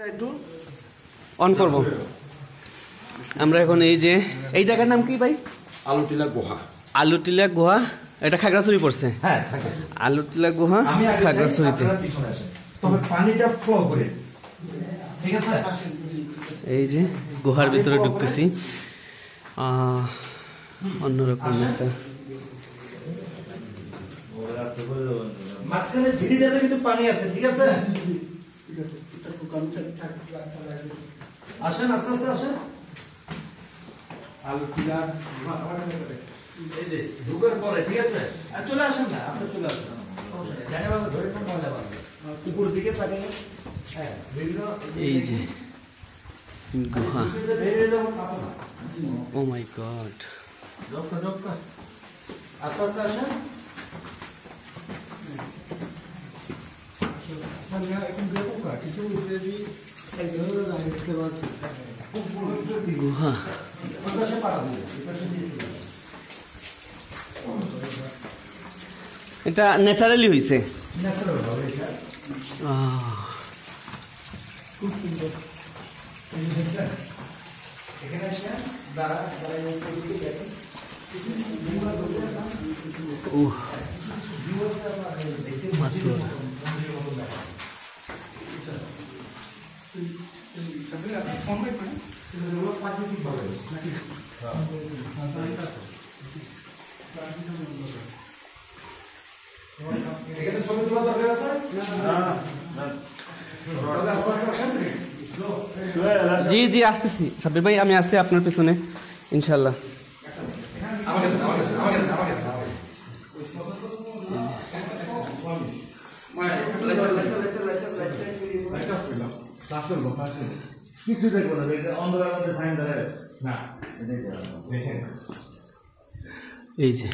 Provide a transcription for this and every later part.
একটু অন করব আমরা এখন। এই যে এই জায়গার নাম কি ভাই? আলুটিলা গুহা। আলুটিলা গুহা, এটা খাগড়াছড়ি পড়ছে। হ্যাঁ, আলুটিলা গুহা খাগড়াছড়িতে। তবে পানিটা ফ্লো করে, ঠিক আছে। এই যে গুহার ভিতরে ঢুকতেছি, অন্যরকম একটা। মাঝখানে ঝিরিটাতে কিন্তু পানি আছে, ঠিক আছে। আসেন, আস্তে আস্তে আসেন। আলুটিলা এই যে ঢুকার পরে, ঠিক আছে। চলে আসেন না, আপনি চলে আসেন, উপর দিকে তাকান। হ্যাঁ, এই যে গুহা। ও মাই গড, আস্তে আস্তে আসেন। গুহা এটা ন্যাচারালি হয়েছে। জি জি আসতেছি সাব্বির ভাই, আমি আছি আপনার পিছনে ইনশাল্লাহ। এই যে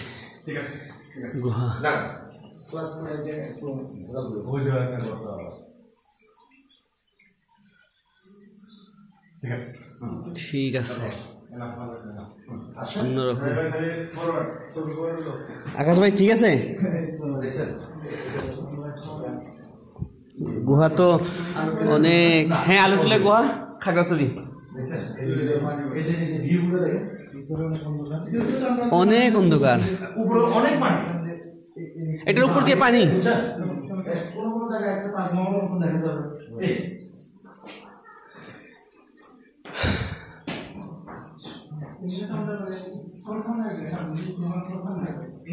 গুহা, ঠিক আছে। অন্যরকম। আকাশ ভাই ঠিক আছে। গুহা তো অনেক। হ্যাঁ, আলুটিলা গুহা খাগড়াছড়ি। অনেক অন্ধকার, অনেক পানি, এটার উপর দিয়ে পানি।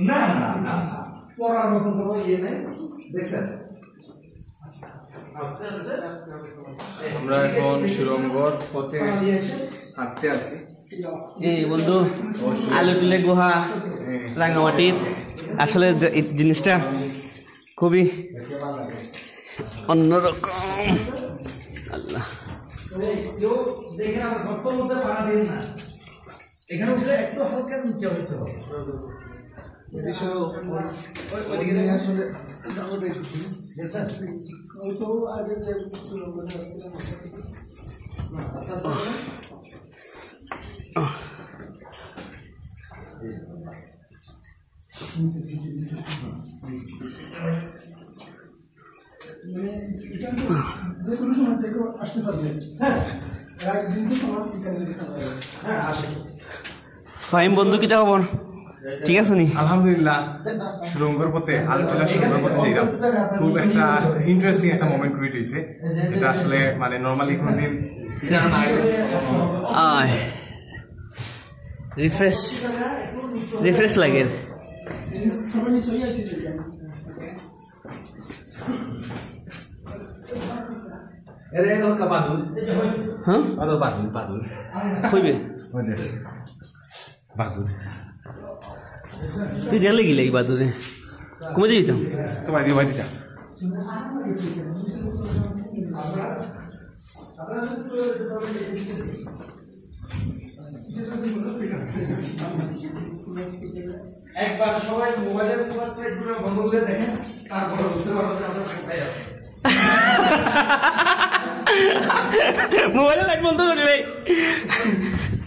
না না না, পড়ার মতন কোনো ইয়ে নেই, দেখছেন। আমরা এখন সুরঙ্গর পথে হাঁটতে আছি। জি বন্ধু, আলুটিলা গুহা রাঙ্গামাটির। আসলে এই জিনিসটা খুবই অন্যরকম। আল্লাহ, এখানে উঠলে একটু হালকা নিচে হইতে হবে। ফাহিম বন্ধু কি খবর? ঠিক আছে নি? আলহামদুলিল্লাহ, সুরঙ্গর পথে আলুটিলা সুরঙ্গর পথে যাইলাম। খুব একটা ইন্টারেস্টিং একটা মোমেন্ট ক্রিয়েট হয়েছে, যেটা আসলে মানে নর্মালি কোনদিন রিফ্রেশ লাগে। তুই দেখলে গিলে এই বাদুরে কমে যেতাম তোমার দিয়ে বাড়িতে যা। একবার সবাই মোবাইলের বন্ধ করে দেখেন, তারপরে বুঝতে পারবেন আমরা কোথায় আছি। মোবাইলের লাইট বন্ধ করলে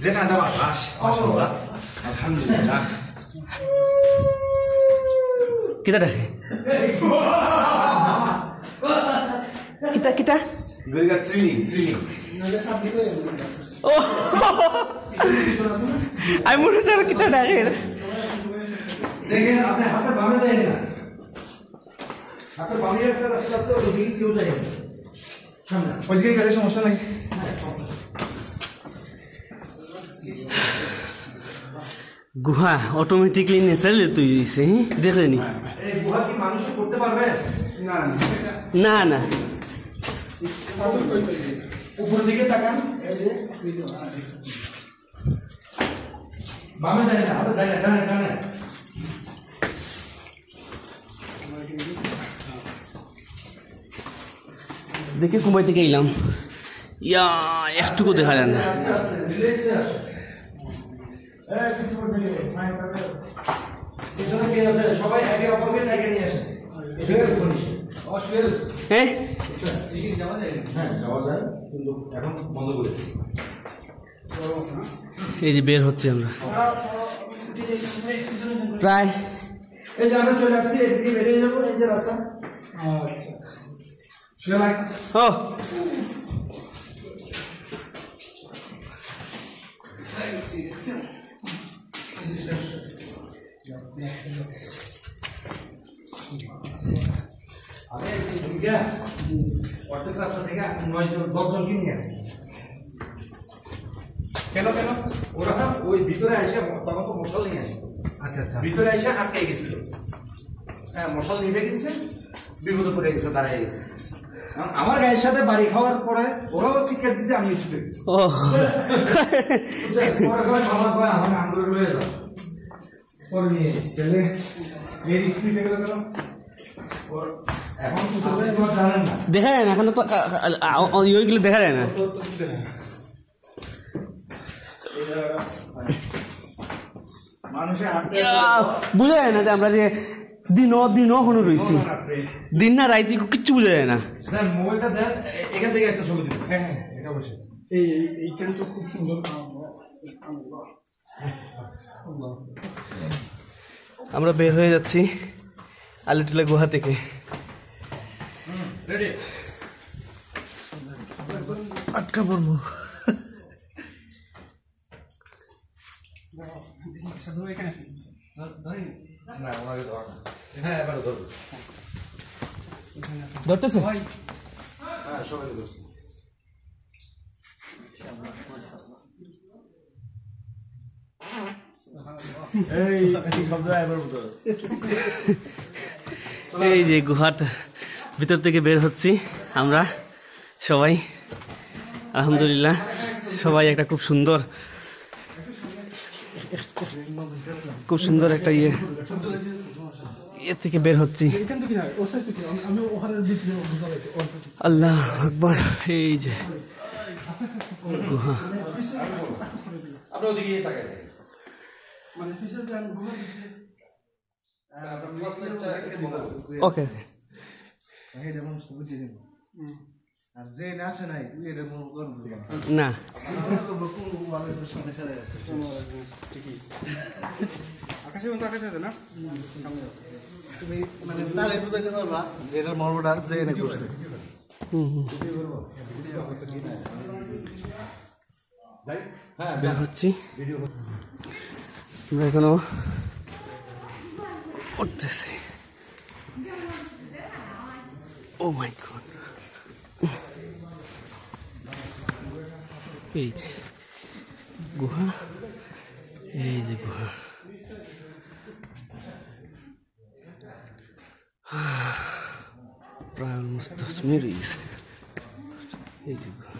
যেটা একটা বাতাস, মাশাআল্লাহ, আলহামদুলিল্লাহ। কিতা দেখে? কিতা কিতা গরিগা থ্রিলিং ও আমি মনে হচ্ছে আর কিতা ডাকে দেখেন আপনি হাতের বামে যাই না, হাতের বামে একটা রাস্তা আছে, ওদিকে কেউ যায় না, সামনে ওইদিকে গেলে সমস্যা নাই। গুহা অটোমেটিকলি ন্যাচারালি তৈরি হয়েছে, দেখেনি? এই গুহা কি মানুষ করতে পারবে? না না, উপর দিকে তাকান, এই যে বামে যায় না, হাতে যায় না, ডানে ডানে। দেখে কুমাই থেকে এলাম, ইয়া একটুকু দেখা যায় না। আস্তে আস্তে রিল্যাক্সে আসে। এই কিছু করে দিলে পিছনে কে আছে? সবাই একে অপরকে ডেকে নিয়ে আসে। এটা করিস অশ্বেল। হ্যাঁ হ্যাঁ যাওয়া যায়, কিন্তু এখন বন্ধ করে দিচ্ছি। এই যে বের হচ্ছে আমরা প্রায়। এই যে আমরা চলে আসছি, এদিকে বেরিয়ে যাবো, এই যে রাস্তা। ও আমি দুইটা অর্ধেক রাস্তা থেকে 9 জন 10 জনকে নিয়ে আসছি। কেন কেন? ওরা ওই ভিতরে এসে তখন তো মশাল নিয়ে আসে, আচ্ছা আচ্ছা, ভিতরে এসে আটকে গেছিল। হ্যাঁ মশাল নিভে গেছে, বিপদে পড়ে গেছে, দাঁড়ায় গেছে। আমার গায়ের সাথে বাড়ি খাওয়ার পরে ওরাও টিকেট দিচ্ছে, আমি ছুটে গেছি। ও আমাকে আন্দোলন লয়ে যাও, পরে নিয়ে এসেছি। ছেলে এই রিক্সি গেল কেন? এখন জানেন না, দেখা যায় না এখন তো, ওইগুলো দেখা যায় না। মানুষের হাঁটতে বোঝা যায় না যে আমরা যে দিনও এখনো রয়েছি, দিন না রাইতে কিচ্ছু বোঝা যায় না। দেন মোবাইলটা দেন, এখান থেকে একটা ছবি দিন। হ্যাঁ হ্যাঁ, এটা অবশ্যই। এইখানে তো খুব সুন্দর। আমরা বের হয়ে যাচ্ছি আলিটোলা গুহা থেকে। রেডি? আটকা পড়বো। না ওনাকে ধর না। হ্যাঁ এবারে ধরবো। ধরতেছে? হ্যাঁ সবাইকে ধরছি। এই যে গুহার ভিতর থেকে বের হচ্ছি আমরা সবাই, আলহামদুলিল্লাহ সবাই একটা খুব সুন্দর একটা ইয়ে থেকে বের হচ্ছি। আল্লাহ আকবার। এই যে গুহা, আপনি ওদিকে তাকাই দেখেন, মানে ফিসের যান ঘুরে দিচ্ছে। আপনার ক্লাস লেকচার রেখে দিন। ওকে আর যে না আসে নাই এটা মনে করেন না আকাশে মতো আকাশে আছে না? তুমি মানে তারে বুঝাইতে পারবা যে এটার মর্মটা যে এনে করছে। বের হচ্ছি আমরা, এখনো উঠতেছি। ও মাই গড, এই যে গুহা, এই যে গুহা। প্রায় অলমোস্ট 10 মিনিট হয়ে গেছে। এই যে গুহা,